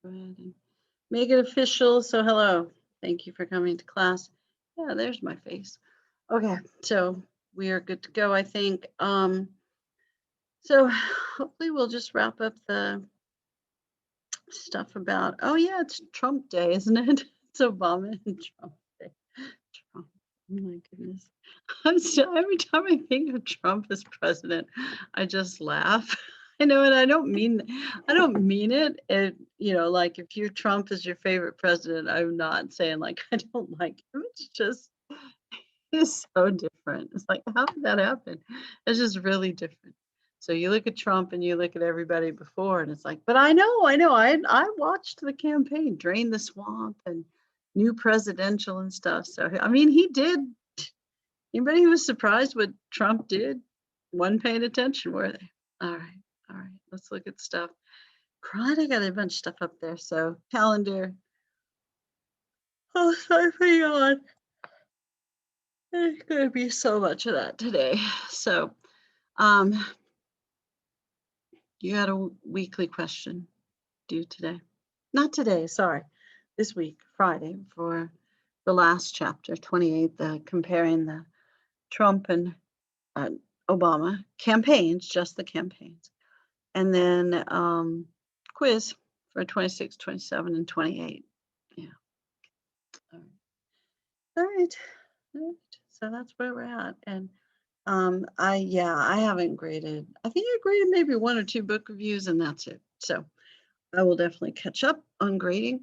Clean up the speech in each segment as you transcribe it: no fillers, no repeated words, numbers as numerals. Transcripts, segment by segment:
Go ahead and make it official. So hello, thank you for coming to class. Yeah, there's my face. Okay, so we are good to go, I think. So hopefully we'll just wrap up the stuff about, oh yeah, it's Trump Day, isn't it? It's Obama and Trump Day. Trump. Oh my goodness. I'm still, every time I think of Trump as president, I just laugh. I know, and I don't mean it. Like if you Trump is your favorite president, I'm not saying like I don't like him. It's just he's so different. It's like, how did that happen? It's just really different. So you look at Trump and you look at everybody before, and it's like, but I know, I watched the campaign, drain the swamp, and new presidential and stuff. So I mean, he did. Anybody who was surprised what Trump did wasn't paying attention, were they? All right, all right. Let's look at stuff. Crud, I got a bunch of stuff up there. So calendar. Oh, sorry for yawn. There's gonna be so much of that today. So, um, you had a weekly question due today. Not today, sorry. This week, Friday, for the last chapter, 28, comparing the Trump and uh, Obama campaigns, just the campaigns. And then quiz for 26, 27, and 28. Yeah. All right. All right. All right. So that's where we're at. And I haven't graded. I think I graded maybe one or two book reviews, and that's it. So I will definitely catch up on grading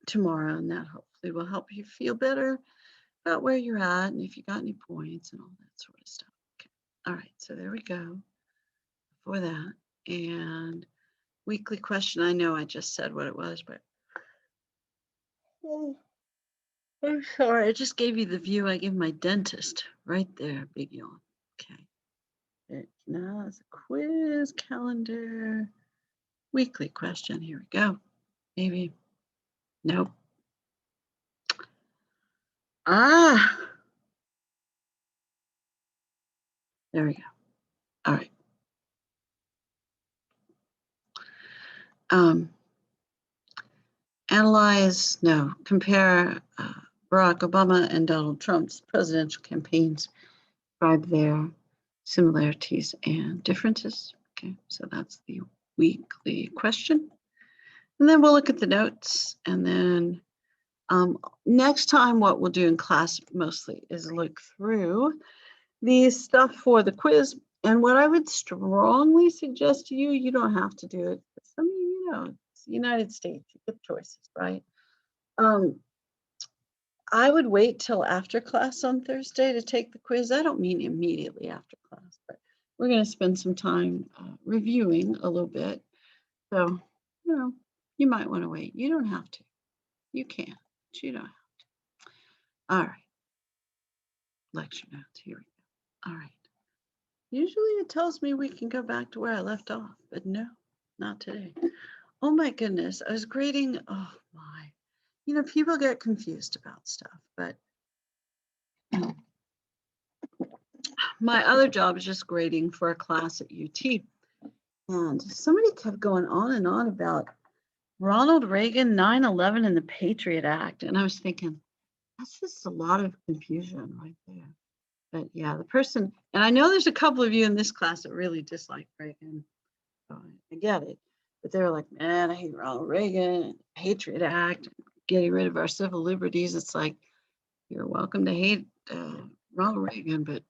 tomorrow, and that hopefully will help you feel better about where you're at and if you got any points and all that sort of stuff. Okay. All right. So there we go for that. And weekly question. I know I just said what it was, but oh, I'm sorry. I just gave you the view I give my dentist right there. Big yawn. Okay. Now it's a quiz calendar. Weekly question. Here we go. Maybe. Nope. Ah. There we go. All right. Compare Barack Obama and Donald Trump's presidential campaigns. Describe their similarities and differences. Okay, so that's the weekly question. And then we'll look at the notes. And then next time, what we'll do in class mostly is look through the stuff for the quiz. And what I would strongly suggest to you, you don't have to do it. I mean, it's the United States, you get choices, right? I would wait till after class on Thursday to take the quiz. I don't mean immediately after class, but we're going to spend some time reviewing a little bit. So, you might want to wait. You don't have to. You can, but you don't have to. All right. Lecture notes. Here we go. All right. Usually it tells me we can go back to where I left off, but no, not today. Oh my goodness. I was grading. Oh my. People get confused about stuff, but my other job is just grading for a class at UT. And somebody kept going on and on about Ronald Reagan, 9/11, and the Patriot Act. And I was thinking, that's just a lot of confusion right there. But yeah, the person, and I know there's a couple of you in this class that really dislike Reagan. So I get it. But they're like, man, I hate Ronald Reagan, Patriot Act, getting rid of our civil liberties. It's like, you're welcome to hate Ronald Reagan, but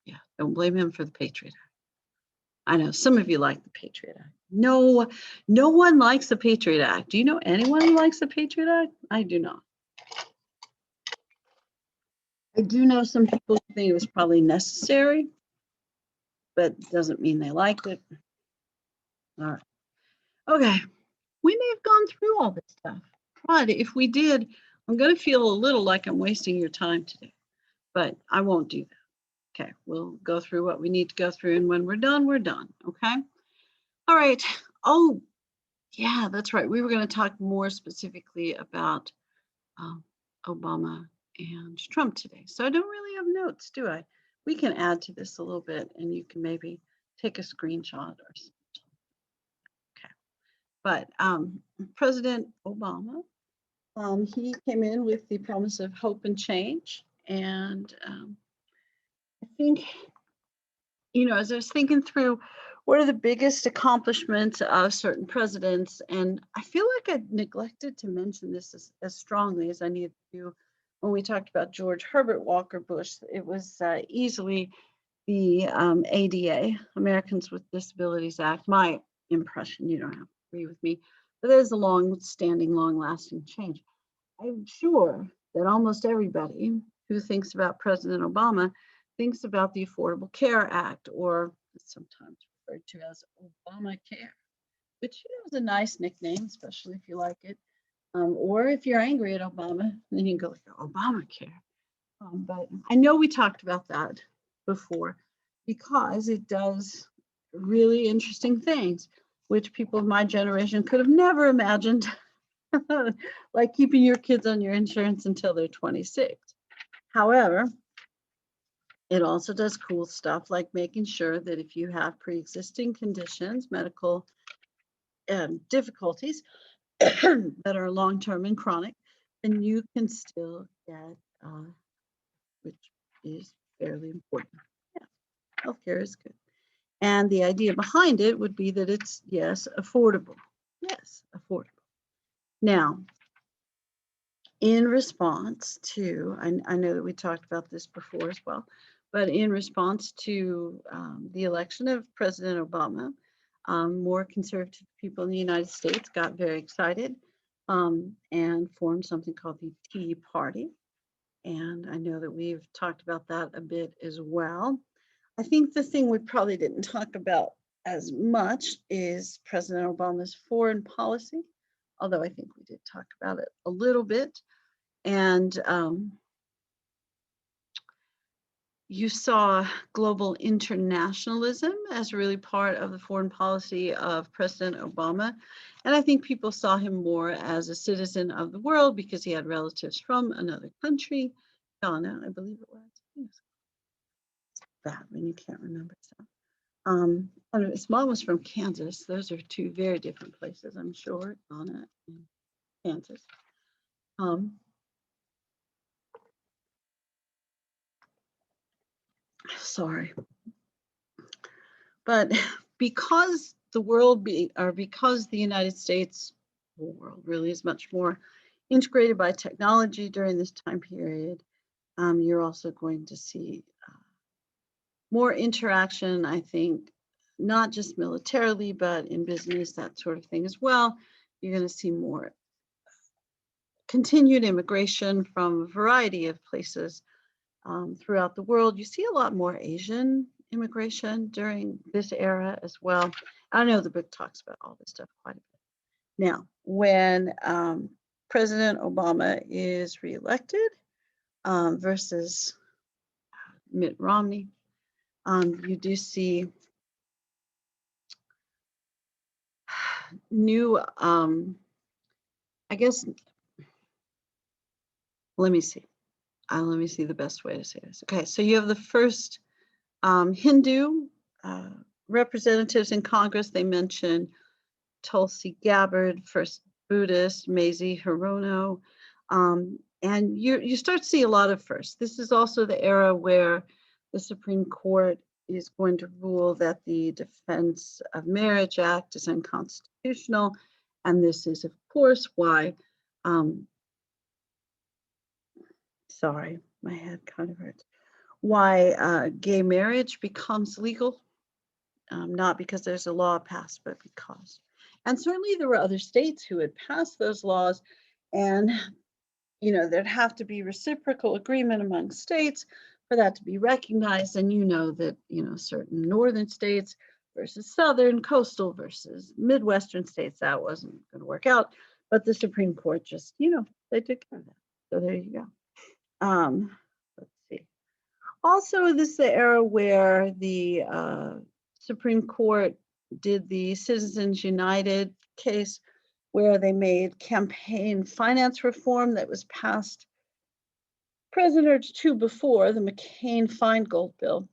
yeah, don't blame him for the Patriot Act. I know some of you like the Patriot Act. No, no one likes the Patriot Act. Do you know anyone who likes the Patriot Act? I do not. I do know some people who think it was probably necessary, but doesn't mean they liked it. All right. Okay. We may have gone through all this stuff. But if we did, I'm going to feel a little like I'm wasting your time today, but I won't do that. Okay, we'll go through what we need to go through, and when we're done, we're done, okay? All right. Oh, yeah, that's right. We were going to talk more specifically about Obama and Trump today. So I don't really have notes, do I? We can add to this a little bit, and you can maybe take a screenshot or something. Okay. But President Obama, he came in with the promise of hope and change. And I think, as I was thinking through what are the biggest accomplishments of certain presidents, and I feel like I neglected to mention this as strongly as I needed to do when we talked about George Herbert Walker Bush. It was easily the ADA, Americans with Disabilities Act. My impression, you don't have to agree with me, but there's a long-standing, long-lasting change. I'm sure that almost everybody who thinks about President Obama thinks about the Affordable Care Act, or sometimes referred to as Obamacare, which is a nice nickname, especially if you like it. Or if you're angry at Obama, then you can go like Obamacare. But I know we talked about that before because it does really interesting things, which people of my generation could have never imagined, like keeping your kids on your insurance until they're 26. However, it also does cool stuff like making sure that if you have pre-existing conditions, medical difficulties that are long-term and chronic, then you can still get, which is fairly important. Yeah, healthcare is good. And the idea behind it would be that it's, yes, affordable. Yes, affordable. Now, in response to, I know that we talked about this before as well, but in response to the election of President Obama, more conservative people in the United States got very excited and formed something called the Tea Party. And I know that we've talked about that a bit as well. I think the thing we probably didn't talk about as much is President Obama's foreign policy, although I think we did talk about it a little bit. And you saw global internationalism as really part of the foreign policy of President Obama. And I think people saw him more as a citizen of the world because he had relatives from another country, Ghana, I believe it was. It's bad when you can't remember stuff. His mom was from Kansas. Those are two very different places, I'm sure, Ghana and Kansas. Sorry. But because the world because the United States, the world really is much more integrated by technology during this time period, you're also going to see more interaction, I think, not just militarily, but in business, that sort of thing as well. You're going to see more continued immigration from a variety of places throughout the world. You see a lot more Asian immigration during this era as well. I know the book talks about all this stuff quite a bit. Now, when President Obama is reelected versus Mitt Romney, you do see new, I guess, let me see the best way to say this. Okay, so you have the first Hindu representatives in Congress. They mention Tulsi Gabbard, first Buddhist, Mazie Hirono, and you start to see a lot of firsts. This is also the era where the Supreme Court is going to rule that the Defense of Marriage Act is unconstitutional, and this is, of course, why. Sorry, my head kind of hurts. Why gay marriage becomes legal, not because there's a law passed, but because. And certainly there were other states who had passed those laws, and there'd have to be reciprocal agreement among states for that to be recognized. And that certain northern states versus southern, coastal versus Midwestern states, that wasn't going to work out. But the Supreme Court just, they took care of that. So there you go. Let's see. Also, this is the era where the Supreme Court did the Citizens United case, where they made campaign finance reform that was passed President or two before, the McCain-Feingold bill,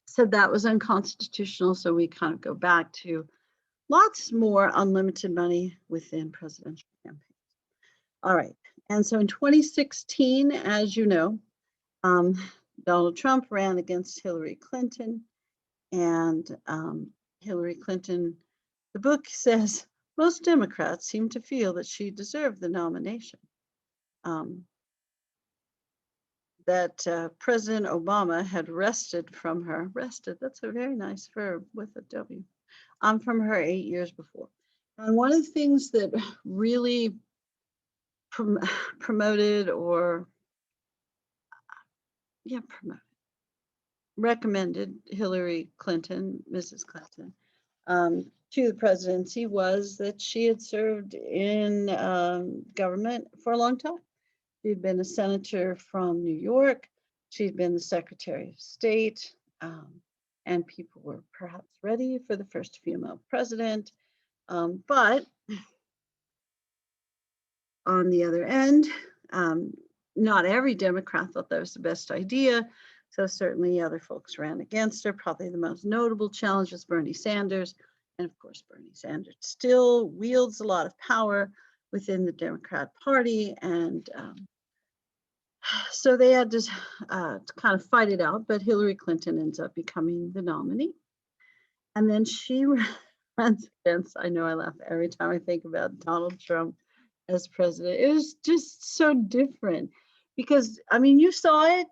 said that was unconstitutional. So we kind of go back to lots more unlimited money within presidential campaigns. All right. And so in 2016, as you know, Donald Trump ran against Hillary Clinton, and Hillary Clinton, the book says most Democrats seem to feel that she deserved the nomination. That President Obama had wrested from her, that's a very nice verb with a W, from her 8 years before. And one of the things that really promoted or recommended Hillary Clinton, Mrs. Clinton, to the presidency was that she had served in government for a long time. She'd been a senator from New York. She'd been the Secretary of State, and people were perhaps ready for the first female president. But on the other end, not every Democrat thought that was the best idea. So certainly other folks ran against her. Probably the most notable challenge was Bernie Sanders. And of course, Bernie Sanders still wields a lot of power within the Democrat Party. And so they had to kind of fight it out. But Hillary Clinton ends up becoming the nominee. And then she runs against, I know I laugh every time I think about Donald Trump as president. It was just so different because, I mean, you saw it,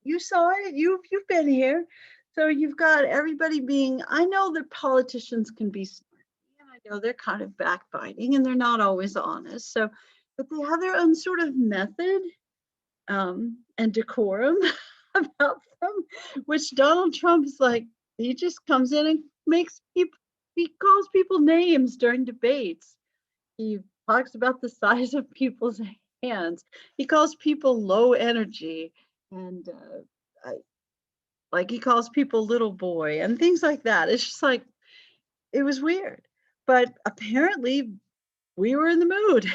you've been here. So you've got everybody being, I know that politicians can be smart, and I know they're kind of backbiting and they're not always honest. So, but they have their own sort of method and decorum about them, which Donald Trump's like, he just comes in and makes people, he calls people names during debates. He talks about the size of people's hands. He calls people low energy, and like he calls people little boy and things like that. It's just like, it was weird, but apparently we were in the mood.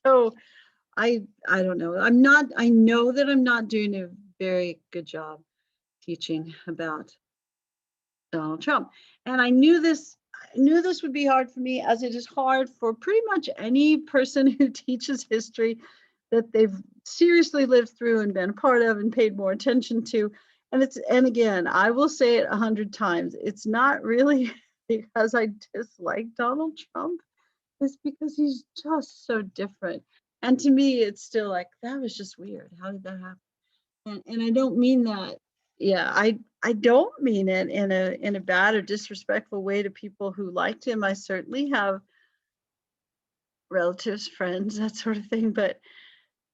So I don't know. I know that I'm not doing a very good job teaching about Donald Trump. And I knew this would be hard for me, as it is hard for pretty much any person who teaches history that they've seriously lived through and been a part of and paid more attention to. And again, I will say it 100 times. It's not really because I dislike Donald Trump. It's because he's just so different. And to me, it's still like, that was just weird. How did that happen? And I don't mean that. Yeah, I don't mean it in a bad or disrespectful way to people who liked him. I certainly have relatives, friends, that sort of thing. But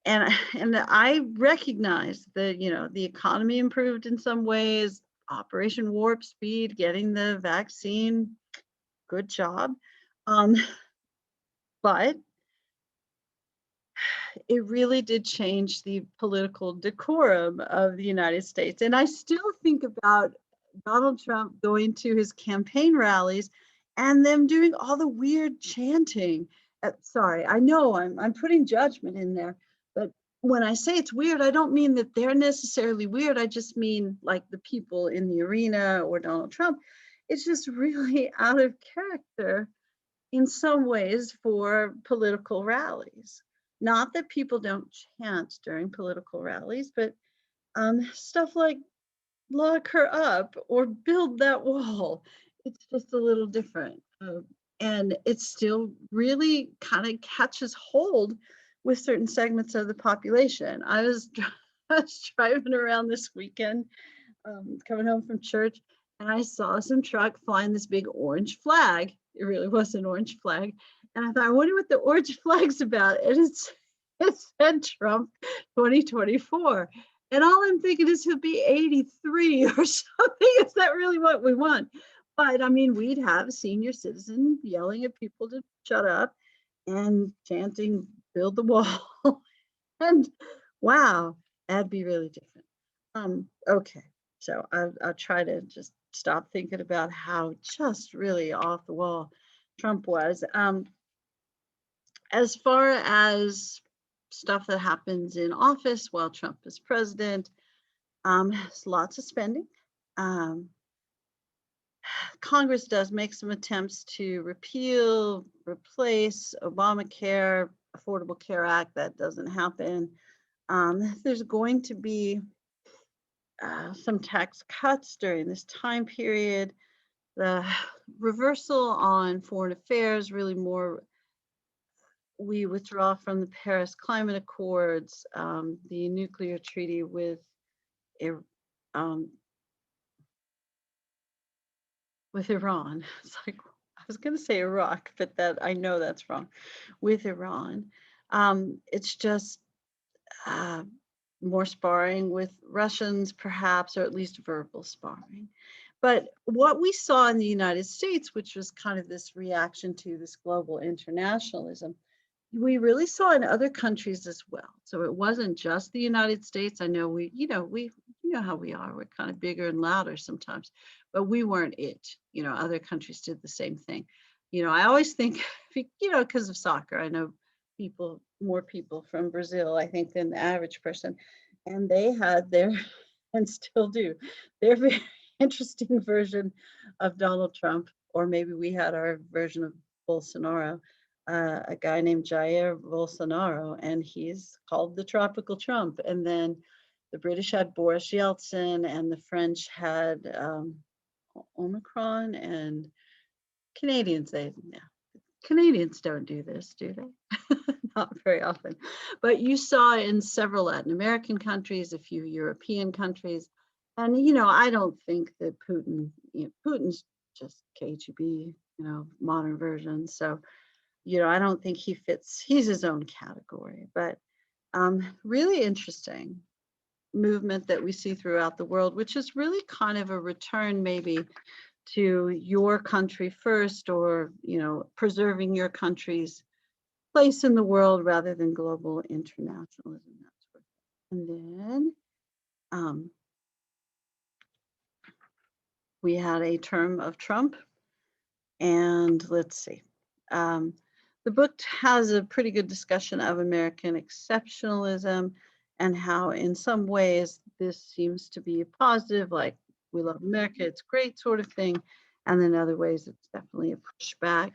and I recognize that, you know, the economy improved in some ways. Operation Warp Speed, getting the vaccine, good job. But it really did change the political decorum of the United States. And I still think about Donald Trump going to his campaign rallies and them doing all the weird chanting. Sorry, I know I'm putting judgment in there, but when I say it's weird, I don't mean that they're necessarily weird. I just mean like the people in the arena or Donald Trump. It's just really out of character in some ways for political rallies. Not that people don't chant during political rallies, but stuff like lock her up or build that wall. It's just a little different. And it still really kind of catches hold with certain segments of the population. I was driving around this weekend, coming home from church, and I saw some truck flying this big orange flag. It really was an orange flag. And I thought, I wonder what the orange flag's about. And it said Trump 2024. And all I'm thinking is he'll be 83 or something. Is that really what we want? But I mean, we'd have a senior citizen yelling at people to shut up and chanting, build the wall. And wow, that'd be really different. Okay, so I'll try to just stop thinking about how just really off the wall Trump was. As far as stuff that happens in office while Trump is president, lots of spending. Congress does make some attempts to repeal, replace Obamacare, Affordable Care Act. That doesn't happen. There's going to be some tax cuts during this time period. The reversal on foreign affairs, really more we withdraw from the Paris Climate Accords, the nuclear treaty um, with Iran. It's like I was going to say Iraq, but that I know that's wrong. With Iran, it's just uh, more sparring with Russians, perhaps, or at least verbal sparring. But what we saw in the United States, which was kind of this reaction to this global internationalism, we really saw in other countries as well. So it wasn't just the United States. I know you know how we are. We're kind of bigger and louder sometimes, but we weren't it. Other countries did the same thing. I always think, because of soccer, I know more people from Brazil, I think, than the average person. And they had their, and still do, their very interesting version of Donald Trump, or maybe we had our version of Bolsonaro, a guy named Jair Bolsonaro, and he's called the tropical Trump. And then the British had Boris Yeltsin, and the French had Omicron, and Canadians don't do this, do they? Not very often. But you saw in several Latin American countries, a few European countries, and I don't think that Putin's just KGB, modern version. So I don't think he fits, he's his own category, but really interesting movement that we see throughout the world, which is really kind of a return maybe to your country first, or, preserving your country's place in the world rather than global internationalism. That's what. And then we had a term of Trump, and let's see. The book has a pretty good discussion of American exceptionalism and how in some ways this seems to be a positive, like we love America, it's great sort of thing. And then other ways it's definitely a pushback.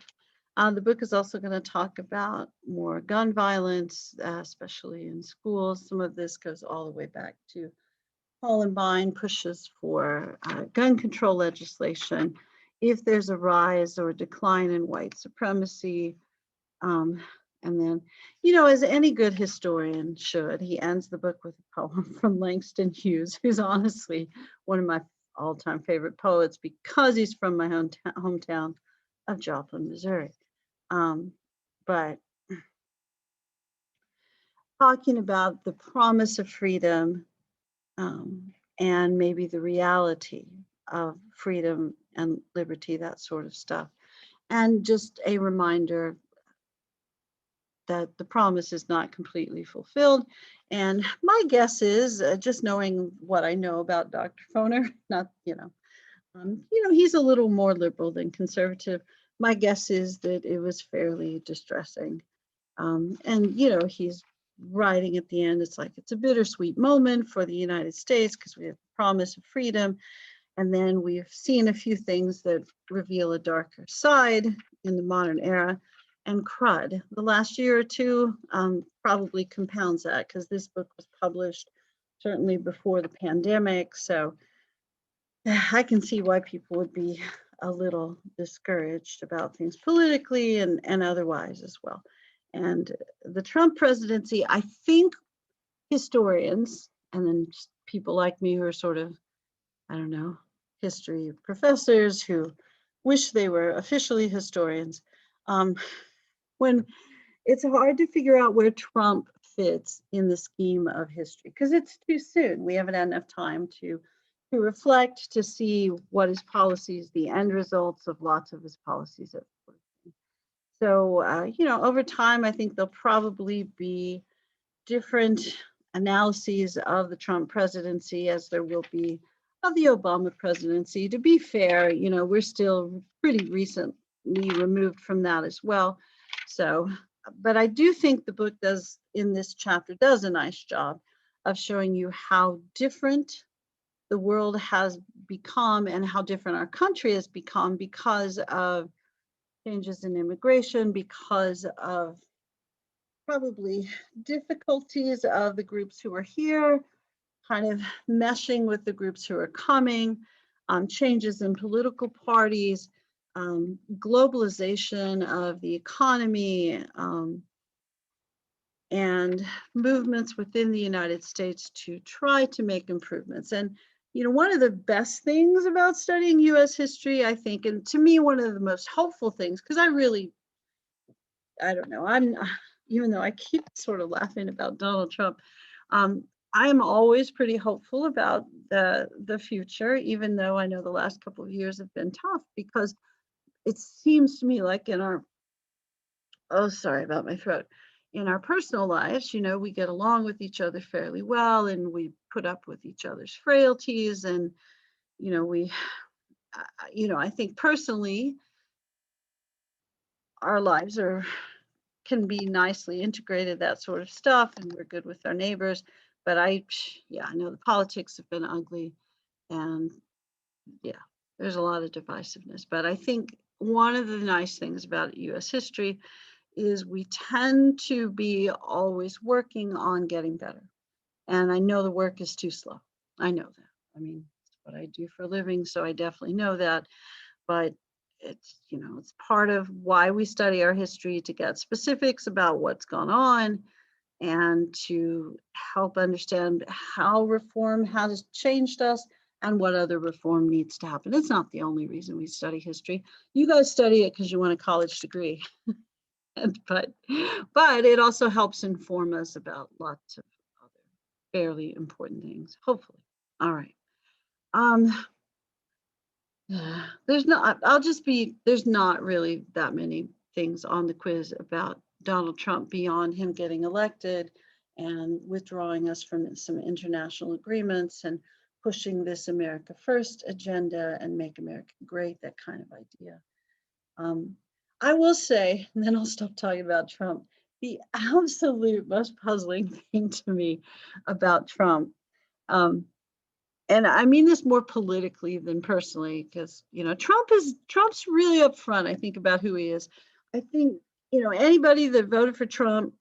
The book is also going to talk about more gun violence, especially in schools. Some of this goes all the way back to Columbine, pushes for gun control legislation. If there's a rise or decline in white supremacy, and then, as any good historian should, he ends the book with a poem from Langston Hughes, who's honestly one of my all-time favorite poets because he's from my hometown of Joplin, Missouri. But talking about the promise of freedom, and maybe the reality of freedom and liberty, that sort of stuff. And just a reminder that the promise is not completely fulfilled. And my guess is, just knowing what I know about Dr. Foner, not, he's a little more liberal than conservative. My guess is that it was fairly distressing. And, he's writing at the end, it's like, it's a bittersweet moment for the United States because we have the promise of freedom. And then we've seen a few things that reveal a darker side in the modern era. And crud, the last year or two probably compounds that, because this book was published certainly before the pandemic. So I can see why people would be a little discouraged about things politically and otherwise as well. And the Trump presidency, I think historians, and then just people like me who are sort of, I don't know, history professors who wish they were officially historians, when it's hard to figure out where Trump fits in the scheme of history, because it's too soon. We haven't had enough time to reflect, to see what his policies, the end results of lots of his policies. So, over time, I think there'll probably be different analyses of the Trump presidency as there will be of the Obama presidency. To be fair, we're still pretty recently removed from that as well. So, but I do think the book in this chapter does a nice job of showing you how different the world has become and how different our country has become because of changes in immigration, because of probably difficulties of the groups who are here, kind of meshing with the groups who are coming, changes in political parties, globalization of the economy, and movements within the United States to try to make improvements. And, one of the best things about studying US history, I think, and to me, one of the most helpful things, because I don't know, even though I keep sort of laughing about Donald Trump, I'm always pretty hopeful about the future, even though I know the last couple of years have been tough, because it seems to me like oh, sorry about my throat. In our personal lives, we get along with each other fairly well, and we put up with each other's frailties, and we, I think personally, our lives can be nicely integrated, that sort of stuff, and we're good with our neighbors. But yeah, I know the politics have been ugly, and yeah, there's a lot of divisiveness. But I think one of the nice things about US history is we tend to be always working on getting better. And I know the work is too slow. I know that. I mean, it's what I do for a living, so I definitely know that. But it's part of why we study our history, to get specifics about what's gone on and to help understand how reform has changed us and what other reform needs to happen. It's not the only reason we study history. You guys study it because you want a college degree. but it also helps inform us about lots of other fairly important things, hopefully. All right. There's not really that many things on the quiz about Donald Trump beyond him getting elected and withdrawing us from some international agreements and pushing this America First agenda and make America great, that kind of idea. I will say, and then I'll stop talking about Trump, the absolute most puzzling thing to me about Trump, and I mean this more politically than personally, because Trump's really upfront, I think, about who he is. I think, anybody that voted for Trump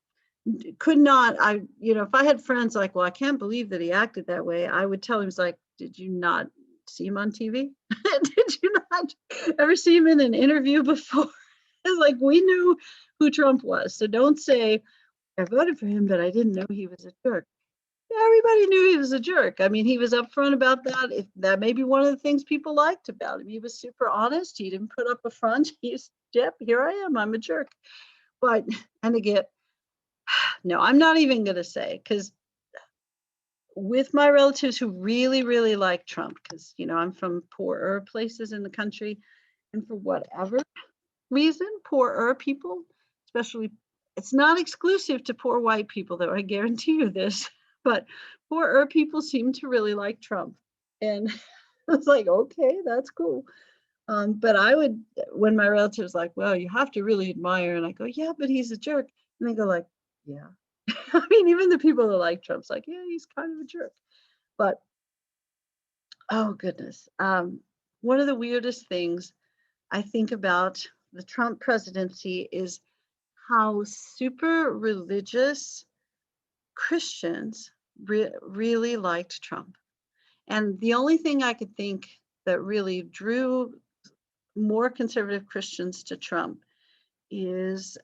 could not, if I had friends like, well, I can't believe that he acted that way, I would tell him, it's like, did you not see him on TV? Did you not ever see him in an interview before? It's like, we knew who Trump was. So don't say, I voted for him, but I didn't know he was a jerk. Everybody knew he was a jerk. I mean, he was upfront about that. If that may be one of the things people liked about him. He was super honest. He didn't put up a front. He's, yep, here I am. I'm a jerk. But, and again, no, I'm not even going to say, because with my relatives who really, really like Trump, because, I'm from poorer places in the country, and for whatever reason, poorer people, especially, it's not exclusive to poor white people, though, I guarantee you this, but poorer people seem to really like Trump. And it's like, okay, that's cool. But when my relatives like, well, you have to really admire, and I go, yeah, but he's a jerk. And they go like, yeah. I mean, even the people that like Trump's like, yeah, he's kind of a jerk. But, oh goodness. One of the weirdest things I think about the Trump presidency is how super religious Christians really liked Trump. And the only thing I could think that really drew more conservative Christians to Trump is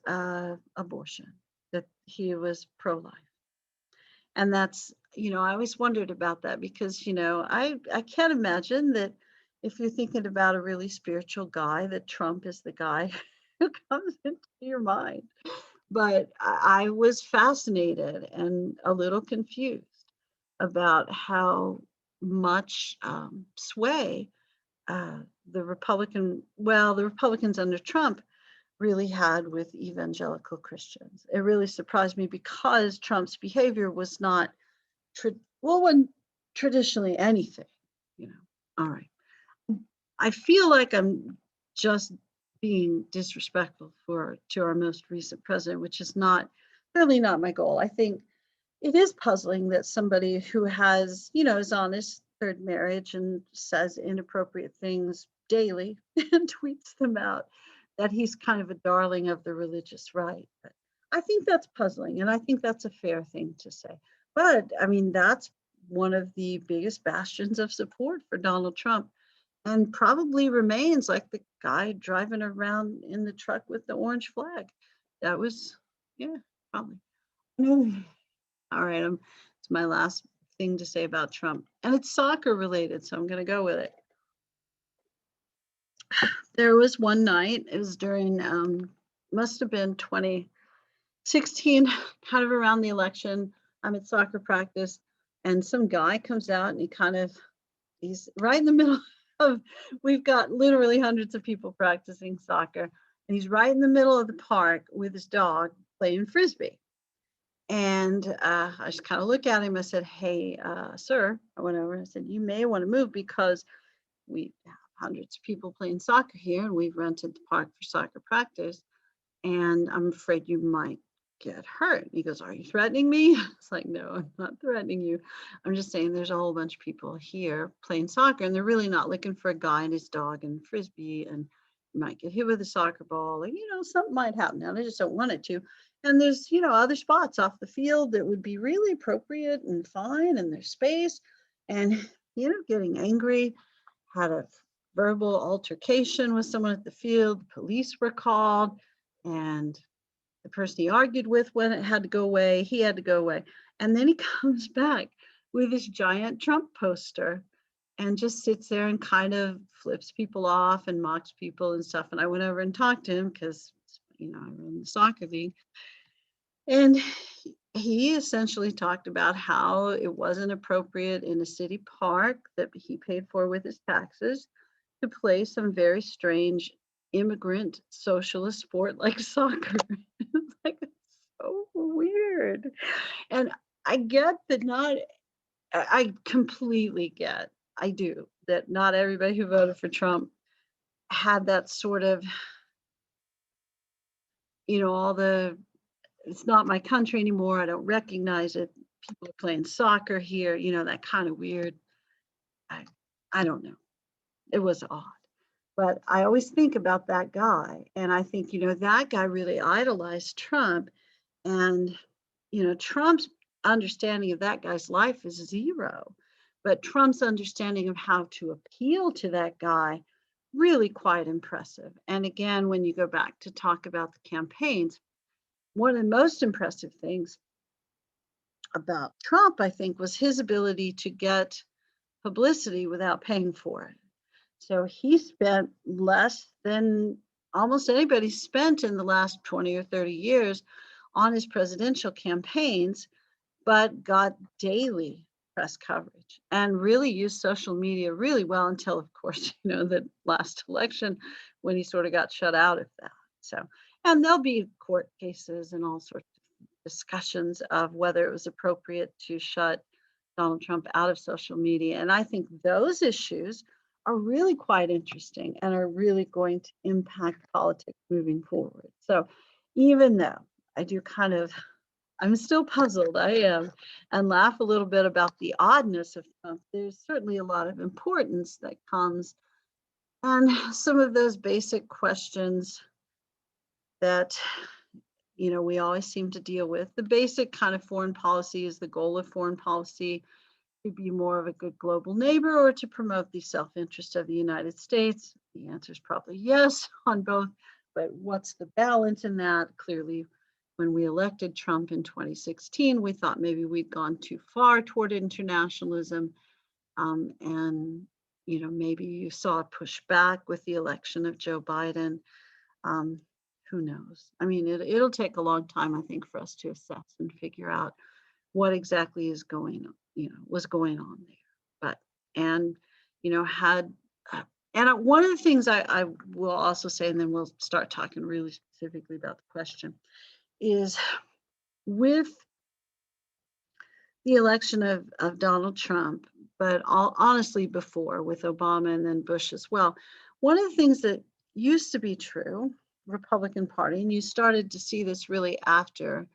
abortion, that he was pro-life. And that's, I always wondered about that because, I can't imagine that if you're thinking about a really spiritual guy, that Trump is the guy who comes into your mind. But I was fascinated and a little confused about how much sway the Republicans under Trump really had with evangelical Christians. It really surprised me because Trump's behavior was not, wasn't traditionally anything, All right. I feel like I'm just being disrespectful to our most recent president, which is certainly not my goal. I think it is puzzling that somebody who has, is honest, third marriage and says inappropriate things daily and tweets them out, that he's kind of a darling of the religious right. But I think that's puzzling, and I think that's a fair thing to say. But I mean, that's one of the biggest bastions of support for Donald Trump, and probably remains, like the guy driving around in the truck with the orange flag. That was, yeah, probably. Mm. All right, it's my last thing to say about Trump, and it's soccer related, so I'm going to go with it. There was one night, it was during, must have been 2016, kind of around the election. I'm at soccer practice, and some guy comes out, and he's right in the middle of, we've got literally hundreds of people practicing soccer, and he's right in the middle of the park with his dog playing frisbee. And I just kind of look at him. I said, "Hey, sir," I went over and I said, "You may want to move because we have hundreds of people playing soccer here, and we've rented the park for soccer practice, and I'm afraid you might get hurt." He goes, "Are you threatening me?" It's like, "No, I'm not threatening you. I'm just saying there's a whole bunch of people here playing soccer, and they're really not looking for a guy and his dog and frisbee, and you might get hit with a soccer ball, or something might happen. Now they just don't want it to. And there's other spots off the field that would be really appropriate and fine, and there's space." And getting angry, had a verbal altercation with someone at the field. Police were called, and the person he argued with when it had to go away, he had to go away. And then he comes back with this giant Trump poster and just sits there and kind of flips people off and mocks people and stuff. And I went over and talked to him because, I run the soccer league. And he essentially talked about how it wasn't appropriate in a city park that he paid for with his taxes to play some very strange immigrant socialist sport like soccer. It's like, it's so weird. And I get that I completely get, I do, that not everybody who voted for Trump had that sort of, all the, "It's not my country anymore. I don't recognize it. People are playing soccer here," that kind of weird. I don't know. It was odd. But I always think about that guy, and I think, that guy really idolized Trump. And, Trump's understanding of that guy's life is zero. But Trump's understanding of how to appeal to that guy, really quite impressive. And again, when you go back to talk about the campaigns, one of the most impressive things about Trump, I think, was his ability to get publicity without paying for it. So he spent less than almost anybody spent in the last 20 or 30 years on his presidential campaigns, but got daily press coverage and really used social media really well until, of course, the last election when he sort of got shut out of that. So, and there'll be court cases and all sorts of discussions of whether it was appropriate to shut Donald Trump out of social media. And I think those issues are really quite interesting and are really going to impact politics moving forward. So even though I do I'm still puzzled, I am, and laugh a little bit about the oddness of Trump, there's certainly a lot of importance that comes, and some of those basic questions that we always seem to deal with. The basic kind of foreign policy is the goal of foreign policy to be more of a good global neighbor or to promote the self-interest of the United States? The answer is probably yes on both, but what's the balance in that? Clearly, when we elected Trump in 2016, we thought maybe we'd gone too far toward internationalism. And, maybe you saw a pushback with the election of Joe Biden. Who knows? I mean, it'll take a long time, I think, for us to assess and figure out what exactly is going on, was going on there. But, and, had, and one of the things I will also say, and then we'll start talking really specifically about the question, is with the election of Donald Trump, but honestly before with Obama and then Bush as well, one of the things that used to be true, Republican Party, and you started to see this really after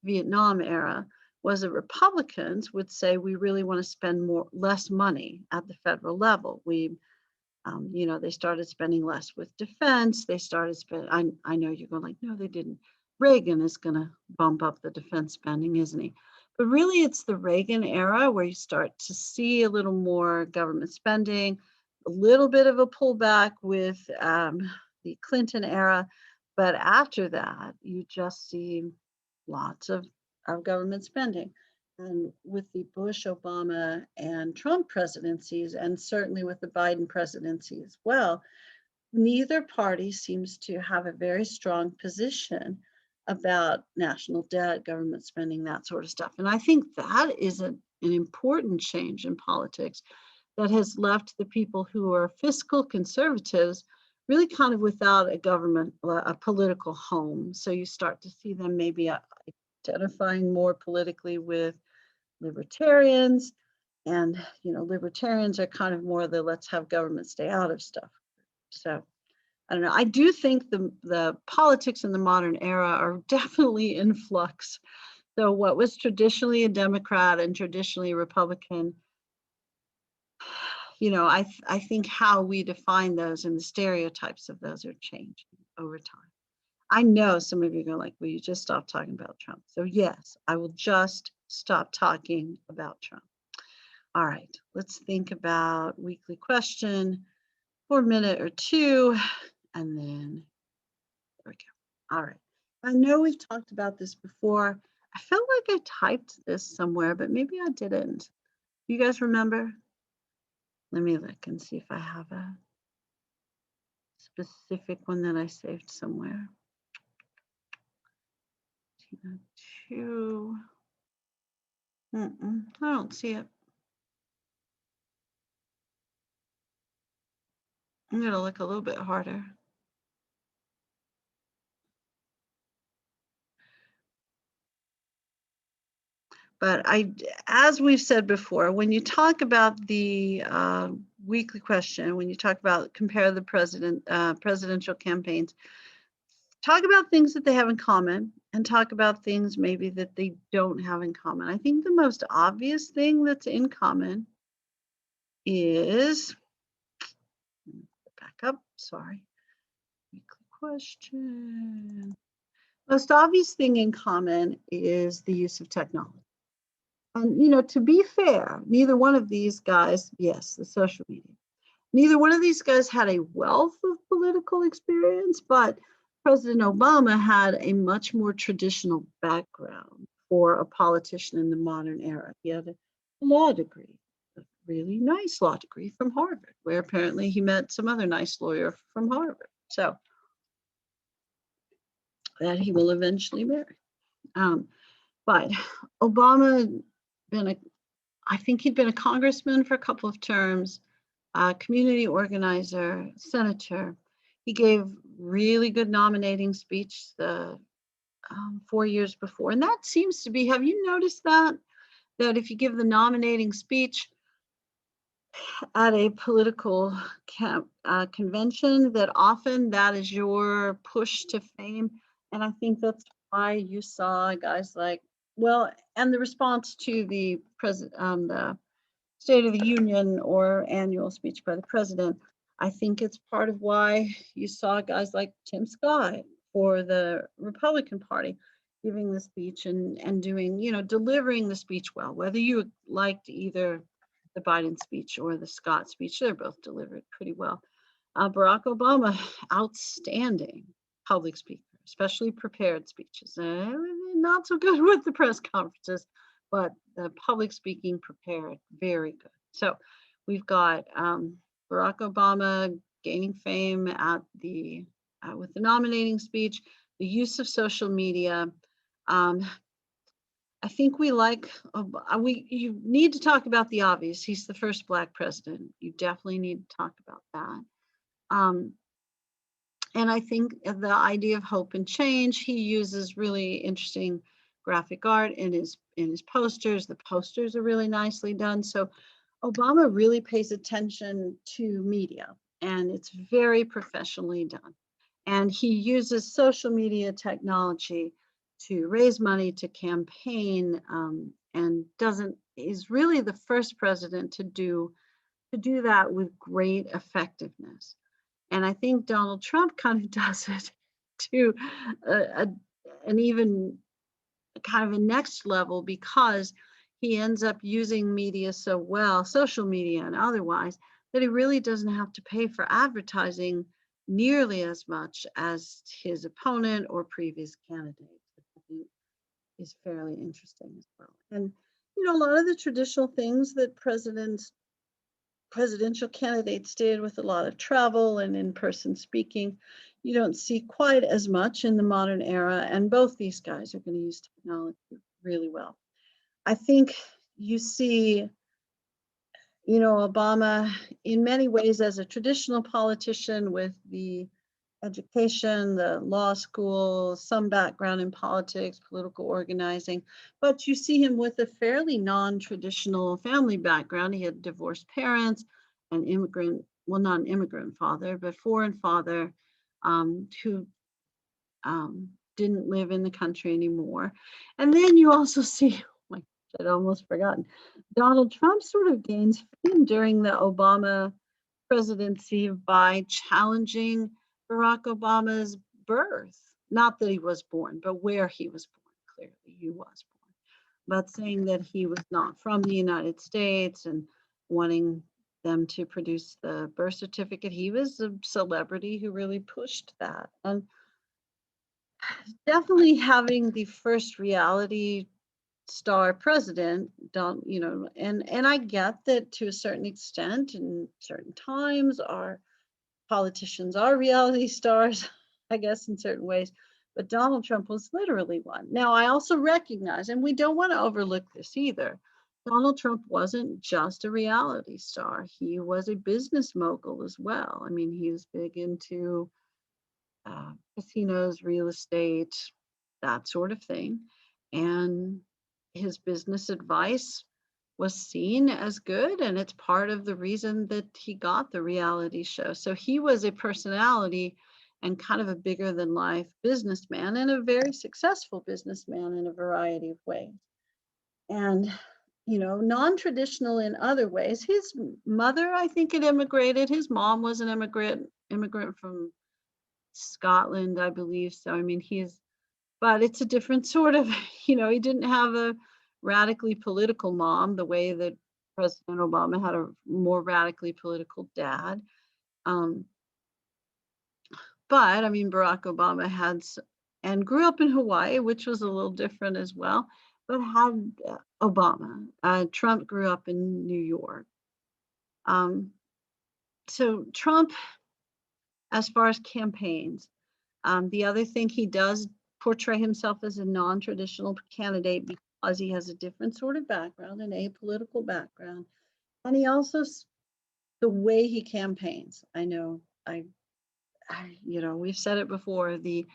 Vietnam era, was that Republicans would say we really want to spend less money at the federal level. They started spending less with defense. They started spending. I know you're going like, no, they didn't. Reagan is going to bump up the defense spending, isn't he? But really, it's the Reagan era where you start to see a little more government spending, a little bit of a pullback with the Clinton era. But after that, you just see lots of government spending. And with the Bush, Obama, and Trump presidencies, and certainly with the Biden presidency as well, neither party seems to have a very strong position about national debt, government spending, that sort of stuff. And I think that is an important change in politics that has left the people who are fiscal conservatives really kind of without a political home. So you start to see them maybe identifying more politically with libertarians, and libertarians are kind of more the let's have government stay out of stuff. So I don't know. I do think the politics in the modern era are definitely in flux. So what was traditionally a Democrat and traditionally Republican, I think how we define those and the stereotypes of those are changing over time. I know some of you are going like, will you just stop talking about Trump? So yes, I will just stop talking about Trump. All right, let's think about weekly question for a minute or two, and then there we go. All right, I know we've talked about this before. I felt like I typed this somewhere, but maybe I didn't. You guys remember? Let me look and see if I have a specific one that I saved somewhere. Two. I don't see it. I'm going to look a little bit harder. But as we've said before, when you talk about the weekly question, when you talk about compare the presidential campaigns, talk about things that they have in common and talk about things maybe that they don't have in common. I think the most obvious thing that's in common is, back up, sorry, weekly question. Most obvious thing in common is the use of technology. And, to be fair, neither one of these guys, yes, the social media, neither one of these guys had a wealth of political experience, but President Obama had a much more traditional background for a politician in the modern era. He had a law degree, a really nice law degree from Harvard, where apparently he met some other nice lawyer from Harvard. So that he will eventually marry. But Obama I think he'd been a congressman for a couple of terms, a community organizer, senator. He gave really good nominating speech the 4 years before. And that seems to be, have you noticed that if you give the nominating speech at a political convention, that often that is your push to fame. And I think that's why you saw guys like, and the response to the the State of the Union or annual speech by the president, I think it's part of why you saw guys like Tim Scott for the Republican Party giving the speech and doing, delivering the speech well. Whether you liked either the Biden speech or the Scott speech, they're both delivered pretty well. Barack Obama, outstanding public speaker, especially prepared speeches. Not so good with the press conferences, but the public speaking prepared, very good. So we've got Barack Obama gaining fame at with the nominating speech, the use of social media. I think you need to talk about the obvious. He's the first Black president. You definitely need to talk about that. And I think the idea of hope and change, he uses really interesting graphic art in his posters. The posters are really nicely done. So Obama really pays attention to media, and it's very professionally done. And he uses social media technology to raise money, to campaign, and is really the first president to do that with great effectiveness. And I think Donald Trump kind of does it to an even kind of a next level, because he ends up using media so well, social media and otherwise, that he really doesn't have to pay for advertising nearly as much as his opponent or previous candidates, which I think is fairly interesting as well. And a lot of the traditional things that presidential candidates did, with a lot of travel and in-person speaking, you don't see quite as much in the modern era. And both these guys are going to use technology really well. I think you see, Obama in many ways as a traditional politician with the education, the law school, some background in politics, political organizing, but you see him with a fairly non-traditional family background. He had divorced parents, an immigrant, well, not an immigrant father, but foreign father, who didn't live in the country anymore. And then you also see, oh my gosh, I'd almost forgotten, Donald Trump sort of gains fame during the Obama presidency by challenging Barack Obama's birth. Not that he was born, but where he was born. Clearly, he was born. But saying that he was not from the United States and wanting them to produce the birth certificate. He was a celebrity who really pushed that. And definitely having the first reality star president, and I get that to a certain extent, in certain times, our politicians are reality stars, I guess, in certain ways, but Donald Trump was literally one. Now, I also recognize, and we don't want to overlook this either, Donald Trump wasn't just a reality star. He was a business mogul as well. I mean, he was big into casinos, real estate, that sort of thing. And his business advice was seen as good, and it's part of the reason that he got the reality show. So he was a personality and kind of a bigger than life businessman, and a very successful businessman in a variety of ways. And non-traditional in other ways. His mother, I think, had immigrated. His mom was an immigrant from Scotland, I believe. So I mean, but it's a different sort of, he didn't have a radically political mom the way that President Obama had a more radically political dad. But I mean, Barack Obama and grew up in Hawaii, which was a little different as well, but had Obama. Trump grew up in New York. So Trump, as far as campaigns, the other thing, he does portray himself as a non-traditional candidate because he has a different sort of background, an apolitical background. And he also, the way he campaigns, I know, we've said it before, the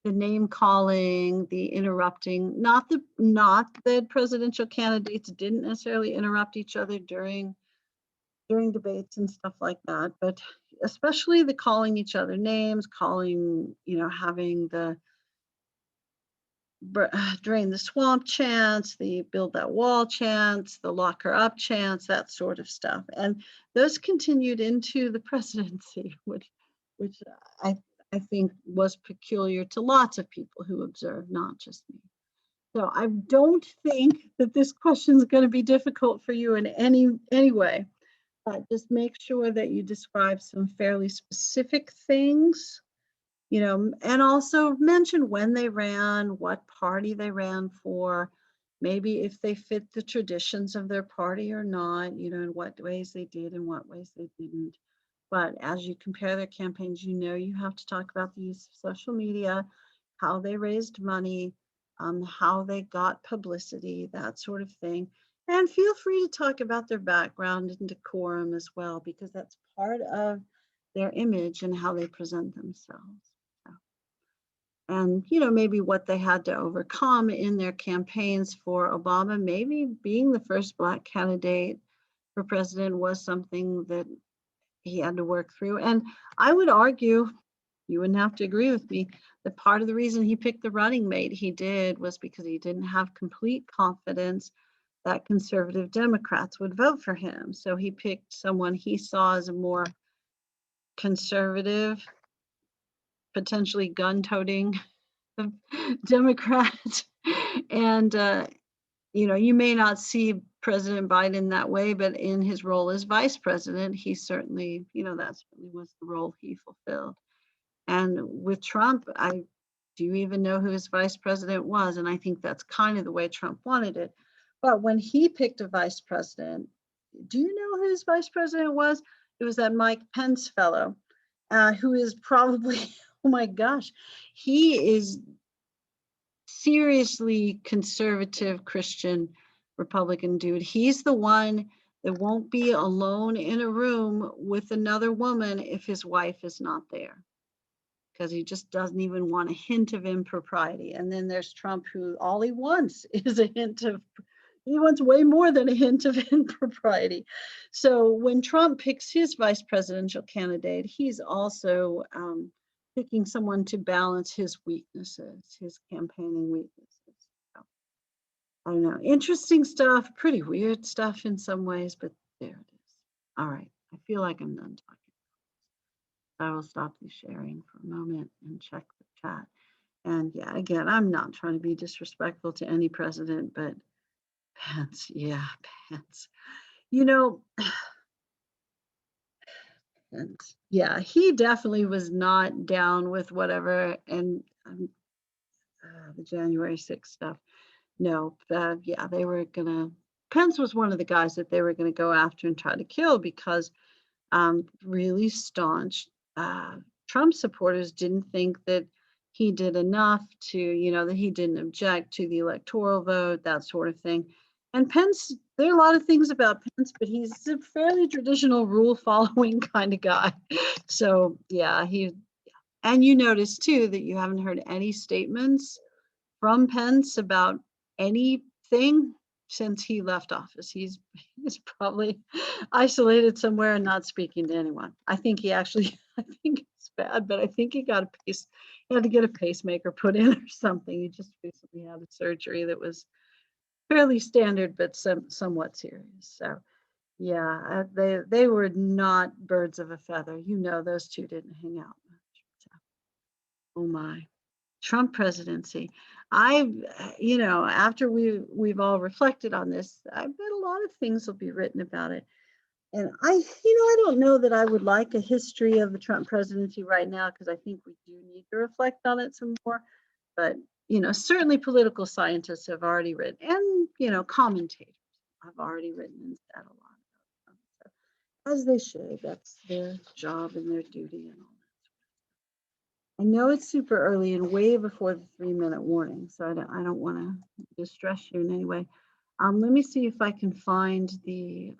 name calling, the interrupting, not that presidential candidates didn't necessarily interrupt each other during debates and stuff like that, but especially the calling each other names, having the drain the swamp chants, the build that wall chants, the lock her up chants, that sort of stuff. And those continued into the presidency, which I think was peculiar to lots of people who observed, not just me. So I don't think that this question is going to be difficult for you in any way, but just make sure that you describe some fairly specific things, and also mention when they ran, what party they ran for, maybe if they fit the traditions of their party or not, in what ways they did and what ways they didn't. But as you compare their campaigns, you have to talk about the use of social media, how they raised money, how they got publicity, that sort of thing. And feel free to talk about their background and decorum as well, because that's part of their image and how they present themselves. And maybe what they had to overcome in their campaigns for Obama. Maybe being the first Black candidate for president was something that he had to work through. And I would argue you wouldn't have to agree with me, that part of the reason he picked the running mate he did was because he didn't have complete confidence that conservative Democrats would vote for him. So he picked someone he saw as a more conservative, potentially gun-toting Democrat. And, you may not see President Biden that way, but in his role as vice president, he certainly, that certainly was the role he fulfilled. And with Trump, do you even know who his vice president was? And I think that's kind of the way Trump wanted it. But when he picked a vice president, do you know who his vice president was? It was that Mike Pence fellow, who is probably, oh my gosh, he is seriously conservative Christian Republican dude. He's the one that won't be alone in a room with another woman if his wife is not there, because he just doesn't even want a hint of impropriety. And then there's Trump, who all he wants is a hint of, he wants way more than a hint of impropriety. So when Trump picks his vice presidential candidate, he's also picking someone to balance his weaknesses, his campaigning weaknesses. So, I don't know, interesting stuff, pretty weird stuff in some ways, but there it is. All right, I feel like I'm done talking. I will stop the sharing for a moment and check the chat. And yeah, again, I'm not trying to be disrespectful to any president, but Pence, yeah, Pence. Pence, yeah, he definitely was not down with whatever, and the January 6th stuff. No, yeah, they were gonna, Pence was one of the guys that they were gonna go after and try to kill, because really staunch Trump supporters didn't think that he did enough to, that he didn't object to the electoral vote, that sort of thing. And Pence, there are a lot of things about Pence, but he's a fairly traditional rule following kind of guy. So yeah, and you notice too that you haven't heard any statements from Pence about anything since he left office. He's probably isolated somewhere and not speaking to anyone. I think he actually, I think it's bad, but I think he had to get a pacemaker put in or something. He just recently had a surgery that was fairly standard, but somewhat serious. So yeah, they were not birds of a feather. Those two didn't hang out much. So, oh my. Trump presidency. After we've all reflected on this, I bet a lot of things will be written about it. And I don't know that I would like a history of the Trump presidency right now, because I think we do need to reflect on it some more. But, certainly political scientists have already written, and, commentators have already written and said a lot about Trump. So, as they should, that's their job and their duty and all. I know it's super early and way before the 3-minute warning, so I don't want to distress you in any way. Let me see if I can find the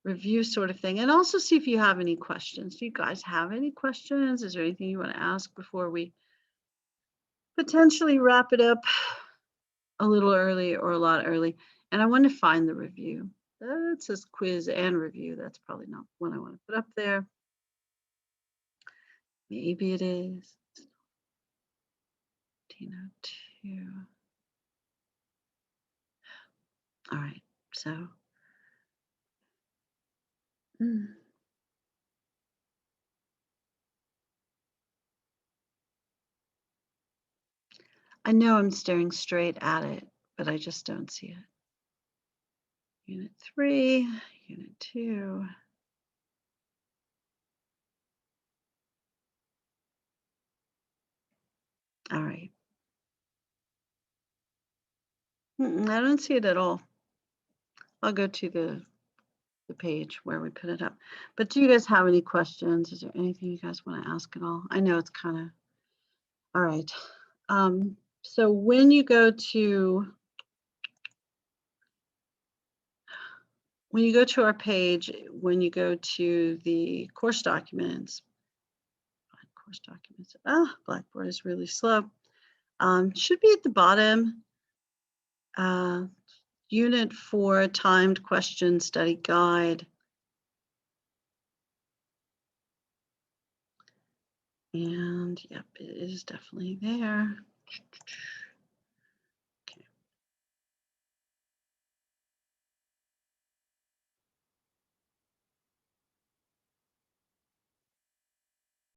review sort of thing, and also see if you have any questions. Do you guys have any questions? Is there anything you want to ask before we potentially wrap it up a little early or a lot early? And I want to find the review. That says quiz and review. That's probably not one I want to put up there. Maybe it is. 1902. All right, so. I know I'm staring straight at it, but I just don't see it. Unit 3, Unit 2. All right. I don't see it at all. I'll go to the page where we put it up. But do you guys have any questions? Is there anything you guys want to ask at all? I know it's kind of, all right. So when you go to our page, when you go to the course documents, Blackboard is really slow. Should be at the bottom. Unit 4, timed question study guide. And yep, it is definitely there.